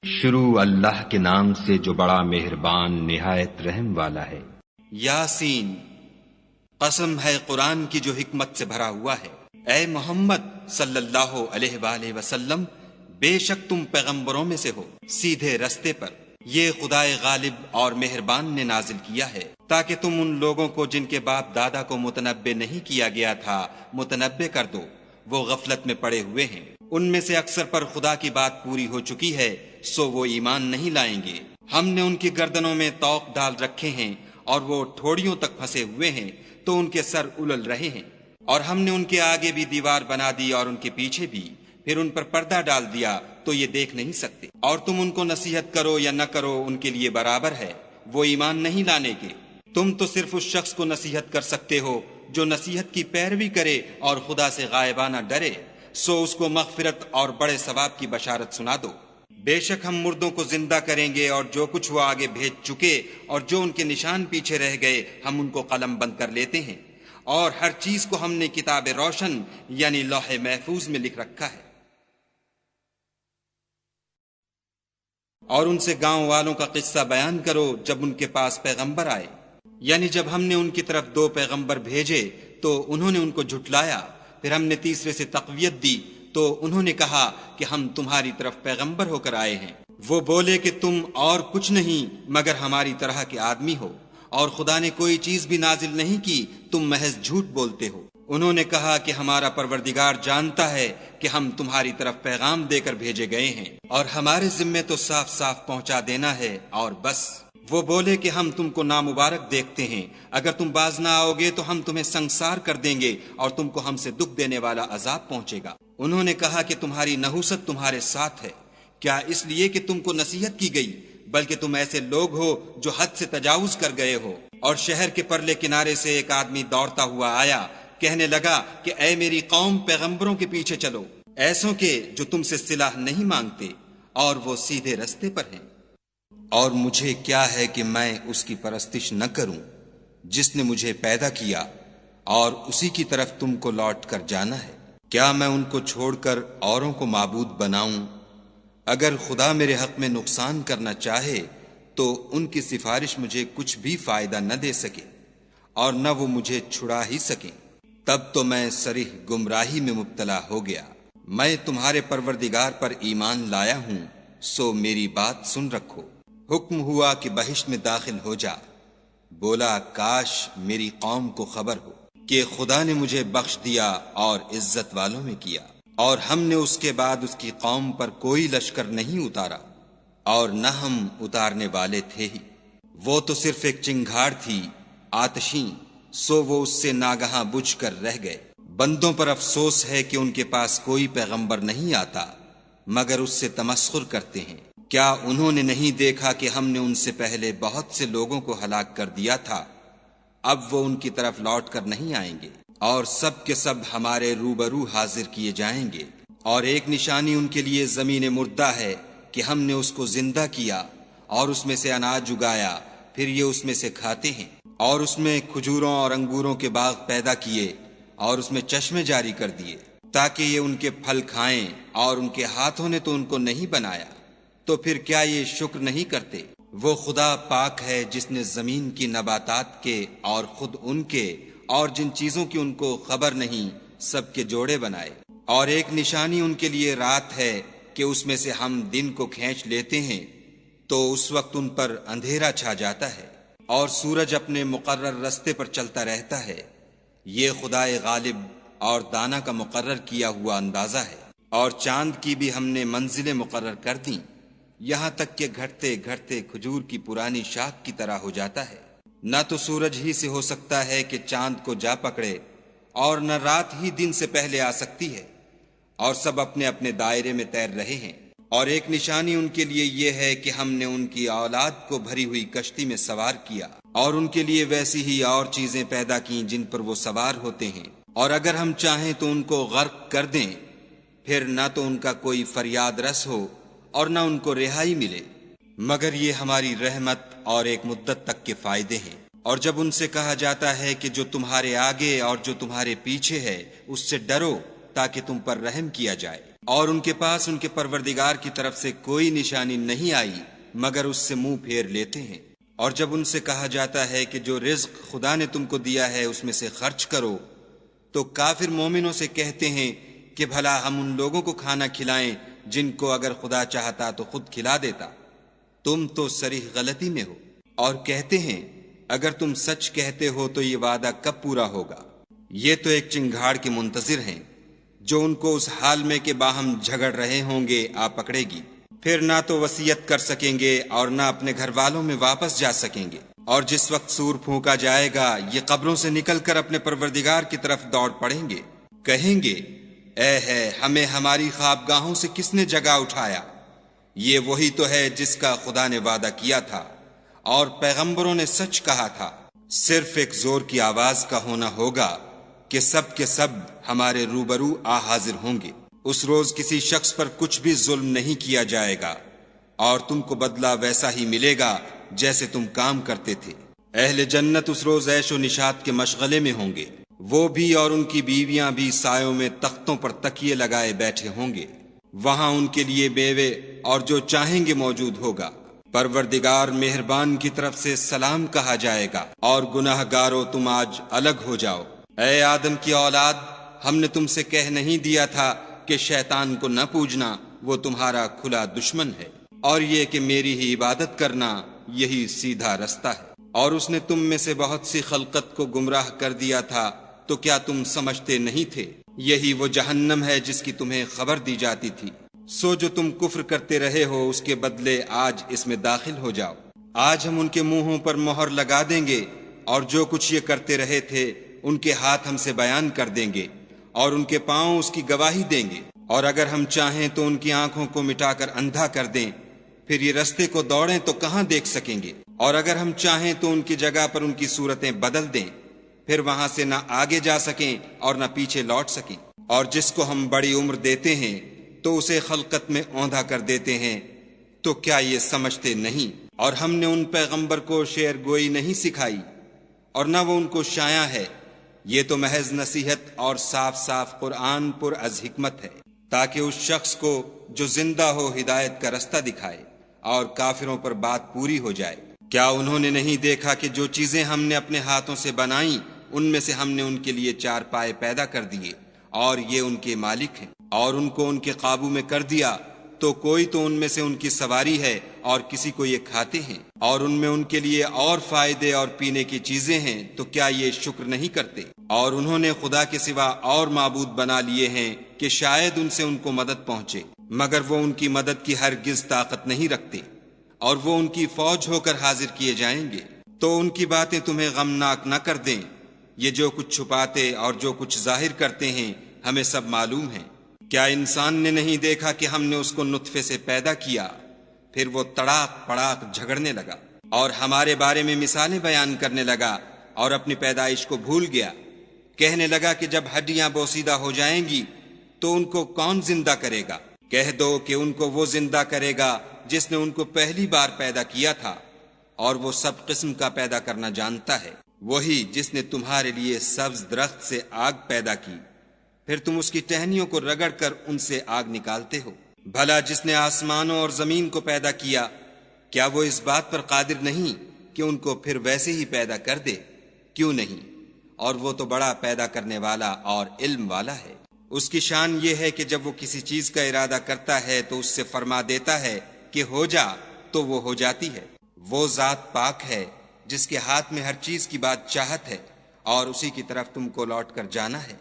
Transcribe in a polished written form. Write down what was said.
شروع اللہ کے نام سے جو بڑا مہربان نہایت رحم والا ہے۔ یاسین، قسم ہے قرآن کی جو حکمت سے بھرا ہوا ہے۔ اے محمد صلی اللہ علیہ وآلہ وسلم، بے شک تم پیغمبروں میں سے ہو سیدھے رستے پر۔ یہ خدائے غالب اور مہربان نے نازل کیا ہے تاکہ تم ان لوگوں کو جن کے باپ دادا کو متنبع نہیں کیا گیا تھا متنبع کر دو، وہ غفلت میں پڑے ہوئے ہیں۔ ان میں سے اکثر پر خدا کی بات پوری ہو چکی ہے، سو وہ ایمان نہیں لائیں گے۔ ہم نے ان کی گردنوں میں طوق ڈال رکھے ہیں اور وہ ٹھوڑیوں تک پھنسے ہوئے ہیں تو ان کے سر الل رہے ہیں، اور ہم نے ان کے آگے بھی دیوار بنا دی اور ان کے پیچھے بھی، پھر ان پر پردہ ڈال دیا تو یہ دیکھ نہیں سکتے۔ اور تم ان کو نصیحت کرو یا نہ کرو ان کے لیے برابر ہے، وہ ایمان نہیں لانے کے۔ تم تو صرف اس شخص کو نصیحت کر سکتے ہو جو نصیحت کی پیروی کرے اور خدا سے غائبانہ ڈرے، سو اس کو مغفرت اور بڑے ثواب کی بشارت سنا دو۔ بے شک ہم مردوں کو زندہ کریں گے، اور جو کچھ وہ آگے بھیج چکے اور جو ان کے نشان پیچھے رہ گئے ہم ان کو قلم بند کر لیتے ہیں، اور ہر چیز کو ہم نے کتاب روشن یعنی لوح محفوظ میں لکھ رکھا ہے۔ اور ان سے گاؤں والوں کا قصہ بیان کرو جب ان کے پاس پیغمبر آئے، یعنی جب ہم نے ان کی طرف 2 پیغمبر بھیجے تو انہوں نے ان کو جھٹلایا، پھر ہم نے تیسرے سے تقویت دی تو انہوں نے کہا کہ ہم تمہاری طرف پیغمبر ہو کر آئے ہیں۔ وہ بولے کہ تم اور کچھ نہیں مگر ہماری طرح کے آدمی ہو، اور خدا نے کوئی چیز بھی نازل نہیں کی، تم محض جھوٹ بولتے ہو۔ انہوں نے کہا کہ ہمارا پروردگار جانتا ہے کہ ہم تمہاری طرف پیغام دے کر بھیجے گئے ہیں، اور ہمارے ذمے تو صاف صاف پہنچا دینا ہے اور بس۔ وہ بولے کہ ہم تم کو نامبارک دیکھتے ہیں، اگر تم باز نہ آؤ گے تو ہم تمہیں سنگسار کر دیں گے اور تم کو ہم سے دکھ دینے والا عذاب پہنچے گا۔ انہوں نے کہا کہ تمہاری نحوست تمہارے ساتھ ہے، کیا اس لیے کہ تم کو نصیحت کی گئی؟ بلکہ تم ایسے لوگ ہو جو حد سے تجاوز کر گئے ہو۔ اور شہر کے پرلے کنارے سے ایک آدمی دوڑتا ہوا آیا، کہنے لگا کہ اے میری قوم، پیغمبروں کے پیچھے چلو، ایسوں کے جو تم سے صلح نہیں مانگتے اور وہ سیدھے رستے پر ہیں۔ اور مجھے کیا ہے کہ میں اس کی پرستش نہ کروں جس نے مجھے پیدا کیا، اور اسی کی طرف تم کو لوٹ کر جانا ہے۔ کیا میں ان کو چھوڑ کر اوروں کو معبود بناؤں؟ اگر خدا میرے حق میں نقصان کرنا چاہے تو ان کی سفارش مجھے کچھ بھی فائدہ نہ دے سکے، اور نہ وہ مجھے چھڑا ہی سکیں۔ تب تو میں صریح گمراہی میں مبتلا ہو گیا۔ میں تمہارے پروردگار پر ایمان لایا ہوں، سو میری بات سن رکھو۔ حکم ہوا کہ بہشت میں داخل ہو جا۔ بولا کاش میری قوم کو خبر ہو کہ خدا نے مجھے بخش دیا اور عزت والوں میں کیا، اور ہم نے اس کے بعد اس کی قوم پر کوئی لشکر نہیں اتارا، اور نہ ہم اتارنے والے تھے ہی۔ وہ تو صرف ایک چنگھاڑ تھی آتشیں، سو وہ اس سے ناگہاں بجھ کر رہ گئے۔ بندوں پر افسوس ہے کہ ان کے پاس کوئی پیغمبر نہیں آتا مگر اس سے تمسخر کرتے ہیں۔ کیا انہوں نے نہیں دیکھا کہ ہم نے ان سے پہلے بہت سے لوگوں کو ہلاک کر دیا تھا؟ اب وہ ان کی طرف لوٹ کر نہیں آئیں گے، اور سب کے سب ہمارے روبرو حاضر کیے جائیں گے۔ اور ایک نشانی ان کے لیے زمین مردہ ہے کہ ہم نے اس کو زندہ کیا اور اس میں سے اناج اگایا، پھر یہ اس میں سے کھاتے ہیں۔ اور اس میں کھجوروں اور انگوروں کے باغ پیدا کیے اور اس میں چشمے جاری کر دیے تاکہ یہ ان کے پھل کھائیں، اور ان کے ہاتھوں نے تو ان کو نہیں بنایا، تو پھر کیا یہ شکر نہیں کرتے؟ وہ خدا پاک ہے جس نے زمین کی نباتات کے اور خود ان کے اور جن چیزوں کی ان کو خبر نہیں سب کے جوڑے بنائے۔ اور ایک نشانی ان کے لیے رات ہے کہ اس میں سے ہم دن کو کھینچ لیتے ہیں تو اس وقت ان پر اندھیرا چھا جاتا ہے، اور سورج اپنے مقرر رستے پر چلتا رہتا ہے۔ یہ خدائے غالب اور دانا کا مقرر کیا ہوا اندازہ ہے۔ اور چاند کی بھی ہم نے منزلیں مقرر کر دیں، یہاں تک کہ گھٹتے گھٹتے کھجور کی پرانی شاخ کی طرح ہو جاتا ہے۔ نہ تو سورج ہی سے ہو سکتا ہے کہ چاند کو جا پکڑے، اور نہ رات ہی دن سے پہلے آ سکتی ہے، اور سب اپنے اپنے دائرے میں تیر رہے ہیں۔ اور ایک نشانی ان کے لیے یہ ہے کہ ہم نے ان کی اولاد کو بھری ہوئی کشتی میں سوار کیا، اور ان کے لیے ویسی ہی اور چیزیں پیدا کیں جن پر وہ سوار ہوتے ہیں، اور اگر ہم چاہیں تو ان کو غرق کر دیں، پھر نہ تو ان کا کوئی فریاد رس ہو اور نہ ان کو رہائی ملے، مگر یہ ہماری رحمت اور ایک مدت تک کے فائدے ہیں۔ اور جب ان سے کہا جاتا ہے کہ جو تمہارے آگے اور جو تمہارے پیچھے ہے اس سے ڈرو تاکہ تم پر رحم کیا جائے، اور ان کے پاس ان کے پروردگار کی طرف سے کوئی نشانی نہیں آئی مگر اس سے منہ پھیر لیتے ہیں۔ اور جب ان سے کہا جاتا ہے کہ جو رزق خدا نے تم کو دیا ہے اس میں سے خرچ کرو، تو کافر مومنوں سے کہتے ہیں کہ بھلا ہم ان لوگوں کو کھانا کھلائیں جن کو اگر خدا چاہتا تو خود کھلا دیتا، تم تو صریح غلطی میں ہو۔ اور کہتے ہیں اگر تم سچ کہتے ہو تو یہ وعدہ کب پورا ہوگا؟ یہ تو ایک چنگھاڑ کے منتظر ہیں جو ان کو اس حال میں کہ باہم جھگڑ رہے ہوں گے آ پکڑے گی، پھر نہ تو وصیت کر سکیں گے اور نہ اپنے گھر والوں میں واپس جا سکیں گے۔ اور جس وقت سور پھونکا جائے گا یہ قبروں سے نکل کر اپنے پروردگار کی طرف دوڑ پڑیں گے، کہیں گے اے ہے ہمیں ہماری خوابگاہوں سے کس نے جگا اٹھایا؟ یہ وہی تو ہے جس کا خدا نے وعدہ کیا تھا اور پیغمبروں نے سچ کہا تھا۔ صرف ایک زور کی آواز کا ہونا ہوگا کہ سب کے سب ہمارے روبرو آ حاضر ہوں گے۔ اس روز کسی شخص پر کچھ بھی ظلم نہیں کیا جائے گا اور تم کو بدلہ ویسا ہی ملے گا جیسے تم کام کرتے تھے۔ اہل جنت اس روز عیش و نشاط کے مشغلے میں ہوں گے، وہ بھی اور ان کی بیویاں بھی سایوں میں تختوں پر تکیے لگائے بیٹھے ہوں گے، وہاں ان کے لیے میوے اور جو چاہیں گے موجود ہوگا۔ پروردگار مہربان کی طرف سے سلام کہا جائے گا، اور گناہ گارو تم آج الگ ہو جاؤ۔ اے آدم کی اولاد، ہم نے تم سے کہہ نہیں دیا تھا کہ شیطان کو نہ پوجنا، وہ تمہارا کھلا دشمن ہے، اور یہ کہ میری ہی عبادت کرنا یہی سیدھا رستہ ہے۔ اور اس نے تم میں سے بہت سی خلقت کو گمراہ کر دیا تھا، تو کیا تم سمجھتے نہیں تھے؟ یہی وہ جہنم ہے جس کی تمہیں خبر دی جاتی تھی۔ سو جو تم کفر کرتے رہے ہو اس کے بدلے آج اس میں داخل ہو جاؤ۔ آج ہم ان کے منہوں پر مہر لگا دیں گے، اور جو کچھ یہ کرتے رہے تھے ان کے ہاتھ ہم سے بیان کر دیں گے، اور ان کے پاؤں اس کی گواہی دیں گے۔ اور اگر ہم چاہیں تو ان کی آنکھوں کو مٹا کر اندھا کر دیں، پھر یہ رستے کو دوڑیں تو کہاں دیکھ سکیں گے؟ اور اگر ہم چاہیں تو ان کی جگہ پر ان کی صورتیں بدل دیں، پھر وہاں سے نہ آگے جا سکیں اور نہ پیچھے لوٹ سکیں۔ اور جس کو ہم بڑی عمر دیتے ہیں تو اسے خلقت میں اوندھا کر دیتے ہیں، تو کیا یہ سمجھتے نہیں؟ اور ہم نے ان پیغمبر کو شعر گوئی نہیں سکھائی اور نہ وہ ان کو شایع ہے، یہ تو محض نصیحت اور صاف صاف قرآن پر از حکمت ہے، تاکہ اس شخص کو جو زندہ ہو ہدایت کا رستہ دکھائے اور کافروں پر بات پوری ہو جائے۔ کیا انہوں نے نہیں دیکھا کہ جو چیزیں ہم نے اپنے ہاتھوں سے بنائیں ان میں سے ہم نے ان کے لیے 4 پائے پیدا کر دیے، اور یہ ان کے مالک ہیں، اور ان کو ان کے قابو میں کر دیا، تو کوئی تو ان میں سے ان کی سواری ہے اور کسی کو یہ کھاتے ہیں، اور ان میں ان کے لیے اور فائدے اور پینے کی چیزیں ہیں، تو کیا یہ شکر نہیں کرتے؟ اور انہوں نے خدا کے سوا اور معبود بنا لیے ہیں کہ شاید ان سے ان کو مدد پہنچے، مگر وہ ان کی مدد کی ہرگز طاقت نہیں رکھتے، اور وہ ان کی فوج ہو کر حاضر کیے جائیں گے۔ تو ان کی باتیں تمہیں غمناک نہ کر دیں، یہ جو کچھ چھپاتے اور جو کچھ ظاہر کرتے ہیں ہمیں سب معلوم ہے۔ کیا انسان نے نہیں دیکھا کہ ہم نے اس کو نطفے سے پیدا کیا، پھر وہ تڑاک پڑاک جھگڑنے لگا اور ہمارے بارے میں مثالیں بیان کرنے لگا، اور اپنی پیدائش کو بھول گیا، کہنے لگا کہ جب ہڈیاں بوسیدہ ہو جائیں گی تو ان کو کون زندہ کرے گا؟ کہہ دو کہ ان کو وہ زندہ کرے گا جس نے ان کو پہلی بار پیدا کیا تھا، اور وہ سب قسم کا پیدا کرنا جانتا ہے۔ وہی جس نے تمہارے لیے سبز درخت سے آگ پیدا کی، پھر تم اس کی ٹہنیوں کو رگڑ کر ان سے آگ نکالتے ہو۔ بھلا جس نے آسمانوں اور زمین کو پیدا کیا، کیا وہ اس بات پر قادر نہیں کہ ان کو پھر ویسے ہی پیدا کر دے؟ کیوں نہیں؟ اور وہ تو بڑا پیدا کرنے والا اور علم والا ہے۔ اس کی شان یہ ہے کہ جب وہ کسی چیز کا ارادہ کرتا ہے تو اس سے فرما دیتا ہے کہ ہو جا، تو وہ ہو جاتی ہے۔ وہ ذات پاک ہے جس کے ہاتھ میں ہر چیز کی بات چاہت ہے، اور اسی کی طرف تم کو لوٹ کر جانا ہے۔